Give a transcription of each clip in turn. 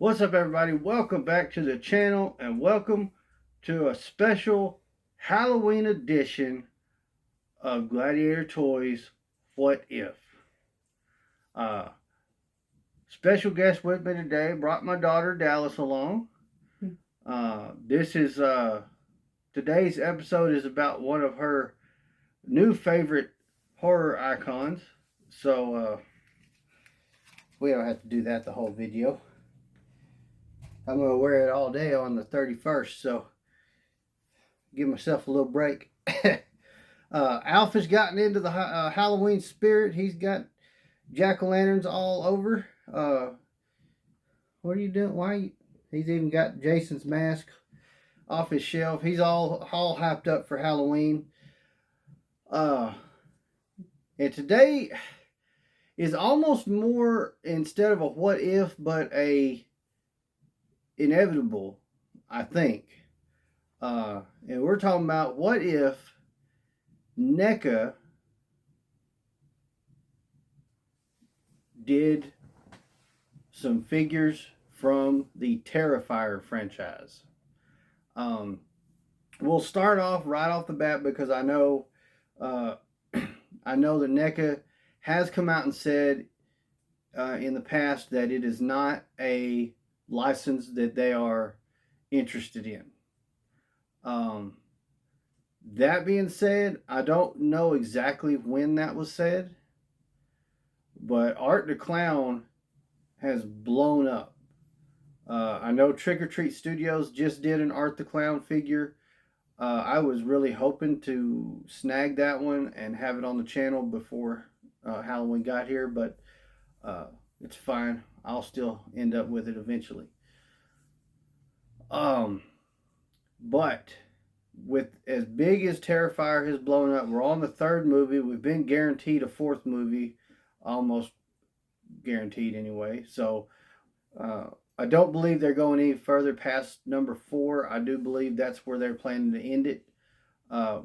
What's up, everybody? Welcome back to the channel and welcome to a special Halloween edition of Gladiator Toys What If? Uh, Special guest with me today, brought my daughter Dallas along. This is today's episode is about one of her new favorite horror icons. So we don't have to do that the whole video. I'm going to wear it all day on the 31st, so give myself a little break. Alpha's gotten into the Halloween spirit. He's got jack-o'-lanterns all over. What are you doing? He's even got Jason's mask off his shelf. He's all hyped up for Halloween. And today is almost more, instead of a what if, but a inevitable, I think. And we're talking about what if Neca did some figures from the Terrifier franchise. We'll start off right off the bat because I know that NECA has come out and said in the past that it is not a license that they are interested in. That being said, I don't know exactly when that was said, but Art the Clown has blown up. I know Trick or Treat Studios just did an Art the Clown figure. I was really hoping to snag that one and have it on the channel before Halloween got here, but it's fine. I'll still end up with it eventually. But with as big as Terrifier has blown up, we're on the third movie. We've been guaranteed a fourth movie, almost guaranteed anyway. So I don't believe they're going any further past number 4. I do believe that's where they're planning to end it,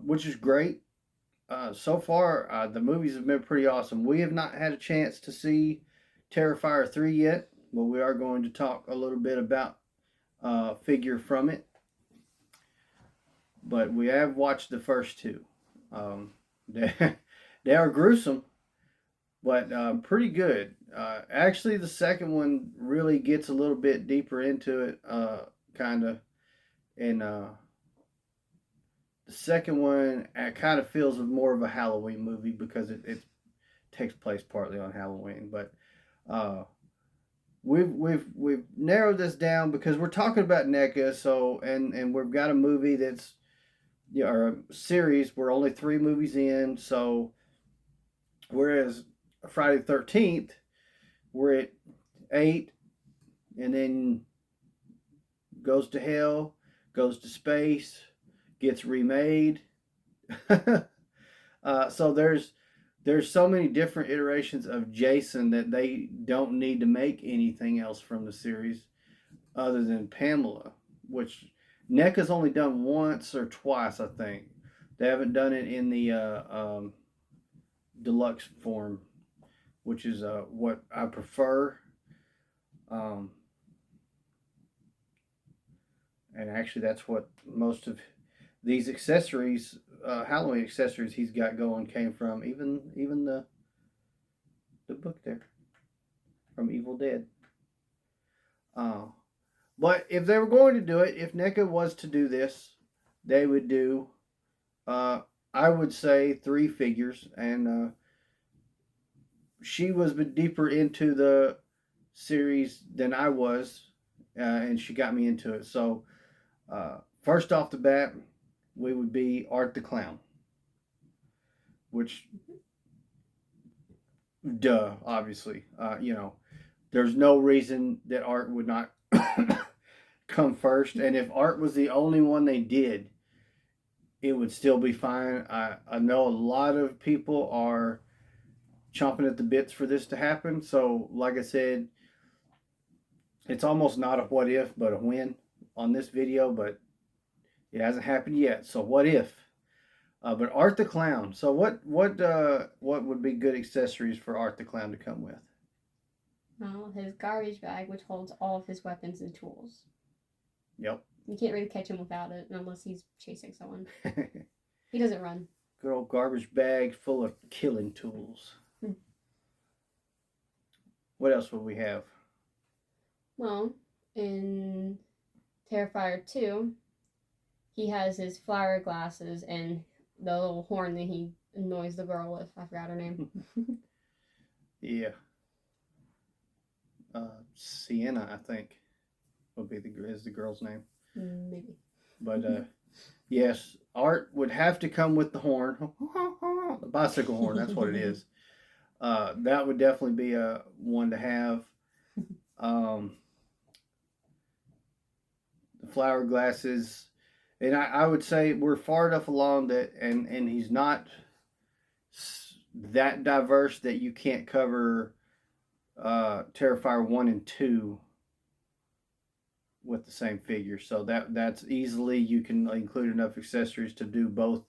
which is great. So far, the movies have been pretty awesome. We have not had a chance to see Terrifier 3 yet, but we are going to talk a little bit about figure from it. But we have watched the first 2. They are gruesome, but pretty good. Actually, the second one really gets a little bit deeper into it, kind of. And the second one kind of feels more of a Halloween movie because it takes place partly on Halloween. But we've narrowed this down because we're talking about NECA. So and we've got a movie that's, or a series. We're only 3 movies in. So whereas Friday the 13th, we're at 8, and then goes to hell, goes to space, gets remade. So there's so many different iterations of Jason that they don't need to make anything else from the series other than Pamela, which NECA's only done once or twice, I think. They haven't done it in the deluxe form, which is what I prefer. And actually, that's what most of these accessories, Halloween accessories he's got going, came from. Even the book there from Evil Dead. But if they were going to do it, if NECA was to do this, they would do, I would say, 3 figures. And she was deeper into the series than I was, and she got me into it. So first off the bat, we would be Art the Clown, which, duh, obviously. There's no reason that Art would not come first. And if Art was the only one they did, it would still be fine. I know a lot of people are chomping at the bits for this to happen. So, like I said, it's almost not a what if, but a when on this video, but it hasn't happened yet. So what if? But Art the Clown. So what would be good accessories for Art the Clown to come with? Well, his garbage bag, which holds all of his weapons and tools. Yep. You can't really catch him without it, unless he's chasing someone. He doesn't run. Good old garbage bag full of killing tools. What else would we have? Well, in Terrifier 2, he has his flower glasses and the little horn that he annoys the girl with. I forgot her name. Yeah. Sienna, I think, would be the girl's name. Maybe. But yes, Art would have to come with the horn, the bicycle horn. That's what it is. That would definitely be a one to have. The flower glasses, and I would say we're far enough along that, and he's not that diverse that you can't cover Terrifier 1 and 2 with the same figure. So that's easily, you can include enough accessories to do both.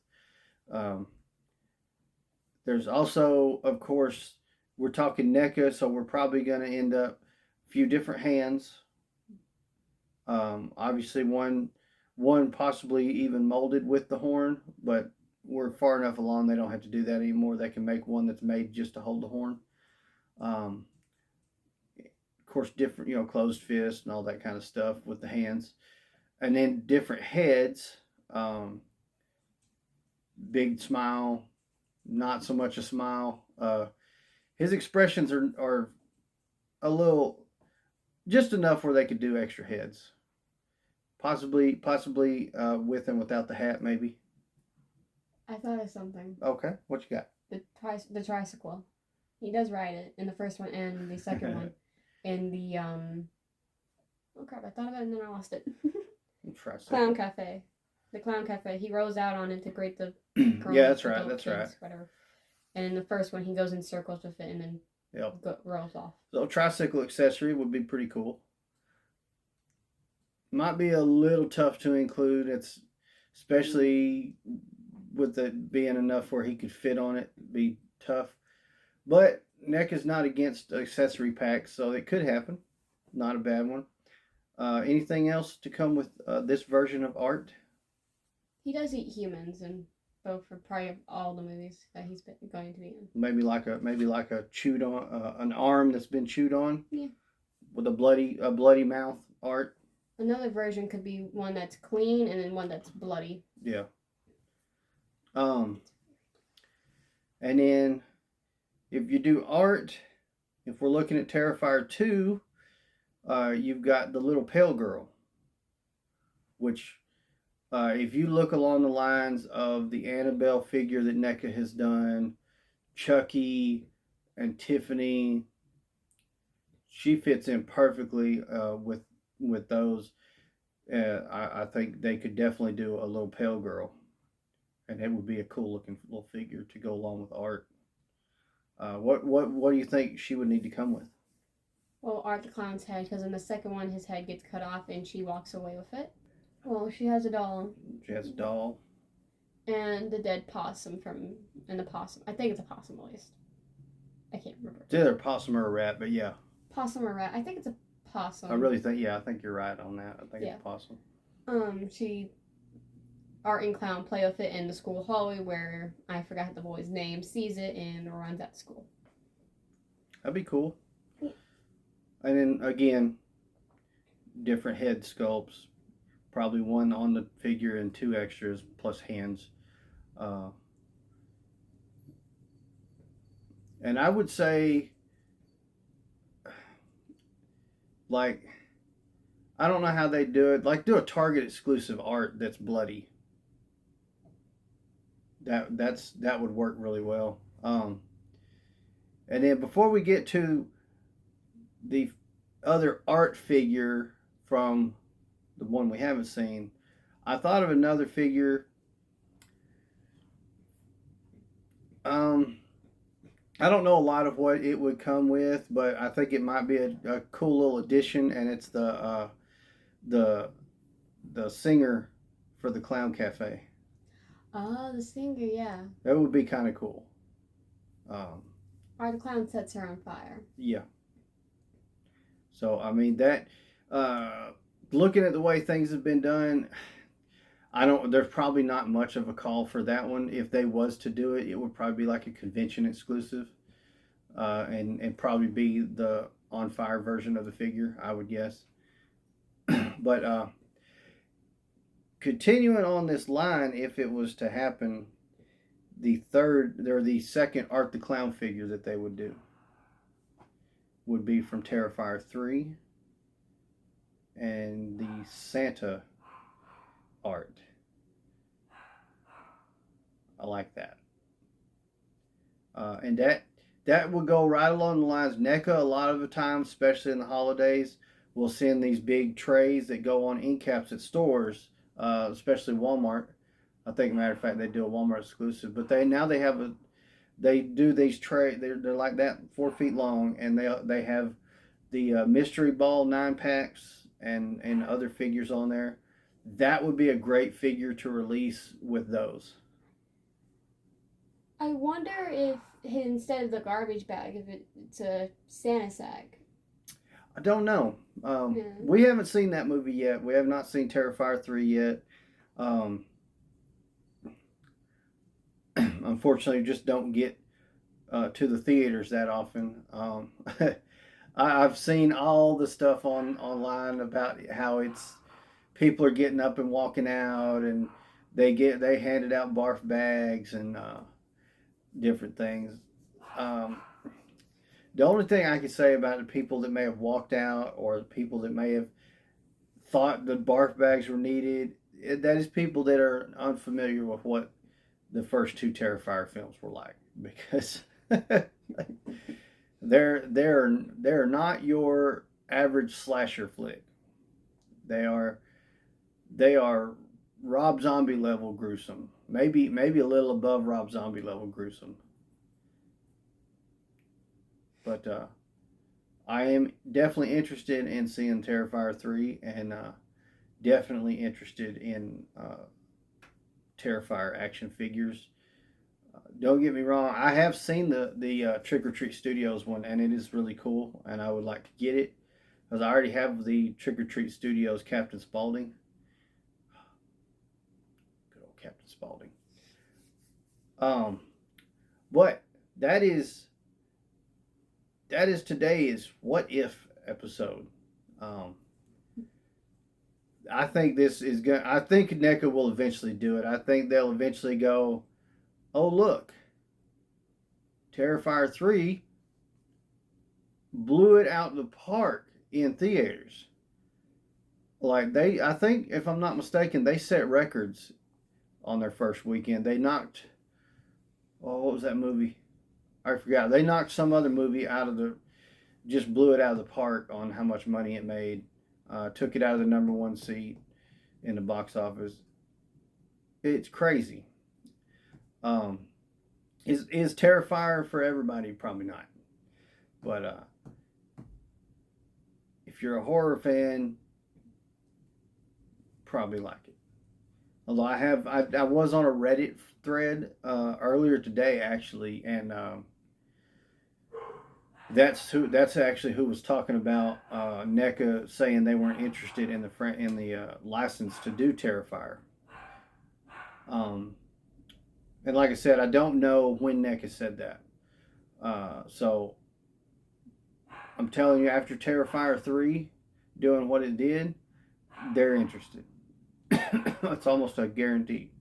There's also, of course, we're talking NECA, so we're probably going to end up a few different hands. Obviously, one possibly even molded with the horn, but we're far enough along they don't have to do that anymore. They can make one that's made just to hold the horn. Of course, different, closed fist and all that kind of stuff with the hands, and then different heads. Big smile, not so much a smile. His expressions are a little, just enough where they could do extra heads. Possibly with and without the hat, maybe. I thought of something. Okay, what you got? The tricycle. He does ride it in the first one and the second one. In the oh crap! I thought of it and then I lost it. Clown Cafe. The Clown Cafe. He rolls out on it to greet the yeah, that's right. That's kids, right. Whatever. And in the first one, he goes in circles with it and then rolls off. So tricycle accessory would be pretty cool. Might be a little tough to include. It's especially with it being enough where he could fit on it. Be tough, but Neck is not against accessory packs, so it could happen. Not a bad one. Anything else to come with this version of Art? He does eat humans in both for probably all the movies that he's going to be in. Maybe like a chewed on an arm that's been chewed on. Yeah. With a bloody mouth. Art. Another version could be one that's clean and then one that's bloody. Yeah. And then if you do Art, if we're looking at Terrifier 2, you've got the little pale girl, which if you look along the lines of the Annabelle figure that NECA has done, Chucky and Tiffany, she fits in perfectly with those. I think they could definitely do a little pale girl, and it would be a cool looking little figure to go along with Art. What do you think she would need to come with? Well, Art the Clown's head, because in the second one his head gets cut off and she walks away with it. Well, she has a doll. She has a doll. And the dead possum the possum. I think it's a possum at least. I can't remember. It's either a possum or a rat, but yeah. Possum or rat. I think it's a possum. I really think, I think you're right on that. I think it's a possum. Art and Clown play with it in the school hallway where, I forgot the boy's name, sees it and runs out of school. That'd be cool. Yeah. And then, again, different head sculpts. Probably one on the figure and two extras plus hands. And I would say, like, I don't know how they do it. Like, do a Target exclusive Art that's bloody. That would work really well. And then before we get to the other Art figure from the one we haven't seen, I thought of another figure. I don't know a lot of what it would come with, but I think it might be a cool little addition, and it's the singer for the Clown Cafe. Oh, the singer, yeah. That would be kind of cool. Or the clown sets her on fire. Yeah. So I mean that. Looking at the way things have been done, I don't. There's probably not much of a call for that one. If they was to do it, it would probably be like a convention exclusive, and probably be the on fire version of the figure, I would guess. But continuing on this line, if it was to happen, the second Art the Clown figure that they would do would be from Terrifier 3 and the Santa art. I like that. And that would go right along the lines. NECA, a lot of the time, especially in the holidays, will send these big trays that go on end caps at stores, especially Walmart. I think, matter of fact, they do a Walmart exclusive. But they do these trays. They're like that, 4 feet long, and they have the mystery ball 9 packs and other figures on there. That would be a great figure to release with those. I wonder if instead of the garbage bag, if it's a Santa sack. I don't know. We haven't seen that movie yet. We have not seen Terrifier 3 yet. Unfortunately, just don't get to the theaters that often. I've seen all the stuff online about how it's people are getting up and walking out, and they handed out barf bags and different things. The only thing I can say about the people that may have walked out or the people that may have thought the barf bags were needed, that is people that are unfamiliar with what the first 2 Terrifier films were like, because they're not your average slasher flick. They are Rob Zombie level gruesome. Maybe a little above Rob Zombie level gruesome. But I am definitely interested in seeing Terrifier 3 and definitely interested in Terrifier action figures. Don't get me wrong, I have seen the Trick or Treat Studios one, and it is really cool, and I would like to get it because I already have the Trick or Treat Studios Captain Spaulding. Good old Captain Spaulding. But that is today's What If episode. I think this is good. I think NECA will eventually do it. I think they'll eventually go, oh look, Terrifier 3 blew it out of the park in theaters. Like I think, if I'm not mistaken, they set records on their first weekend. They knocked, what was that movie? I forgot. They knocked some other movie just blew it out of the park on how much money it made. Took it out of the number 1 seat in the box office. It's crazy. Is Terrifier for everybody? Probably not. But if you're a horror fan, probably like it. Although I was on a Reddit thread earlier today actually, and that's actually who was talking about NECA saying they weren't interested in the license to do Terrifier. And like I said, I don't know when NECA said that. So I'm telling you, after Terrifier 3 doing what it did, they're interested. It's almost a guarantee.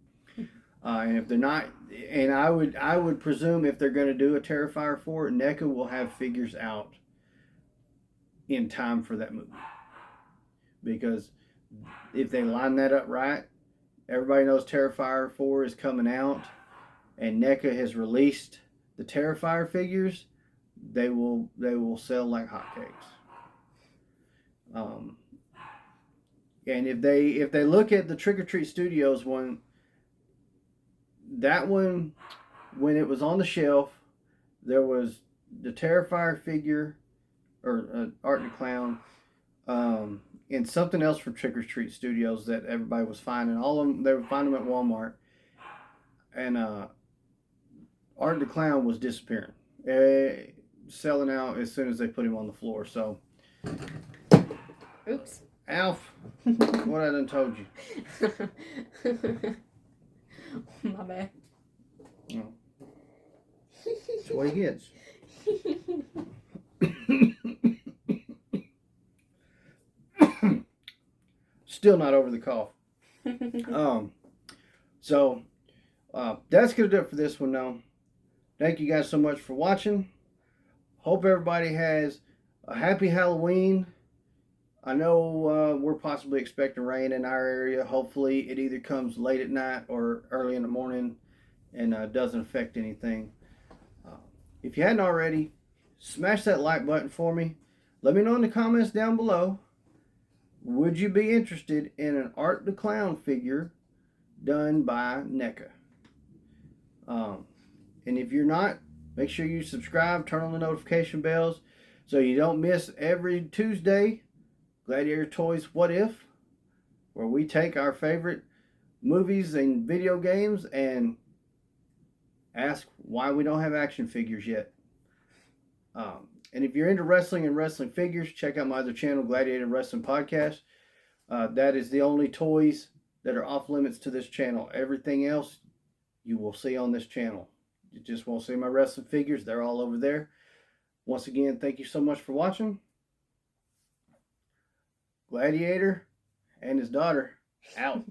And if they're not, and I would presume if they're going to do a Terrifier 4, NECA will have figures out in time for that movie. Because if they line that up right, everybody knows Terrifier 4 is coming out, and NECA has released the Terrifier figures. They will sell like hotcakes. And if they look at the Trick or Treat Studios one, that one, when it was on the shelf, there was the Terrifier figure, or Art the Clown, and something else from Trick or Treat Studios that everybody was finding. All of them, they would find them at Walmart, and Art the Clown was disappearing, selling out as soon as they put him on the floor. So Oops. Alf, what I done told you. My bad. Oh. That's what he gets. Still not over the cough. So that's gonna do it for this one now. Thank you guys so much for watching. Hope everybody has a happy Halloween. I know we're possibly expecting rain in our area. Hopefully it either comes late at night or early in the morning and doesn't affect anything. If you hadn't already, smash that like button for me. Let me know in the comments down below. Would you be interested in an Art the Clown figure done by Neca? And if you're not, make sure you subscribe, turn on the notification bells so you don't miss every Tuesday Gladiator Toys What If, where we take our favorite movies and video games and ask why we don't have action figures yet. And if you're into wrestling and wrestling figures, check out my other channel, Gladiator Wrestling Podcast. That is the only toys that are off limits to this channel. Everything else you will see on this channel. You just won't see my wrestling figures. They're all over there. Once again, thank you so much for watching. Gladiator and his daughter out.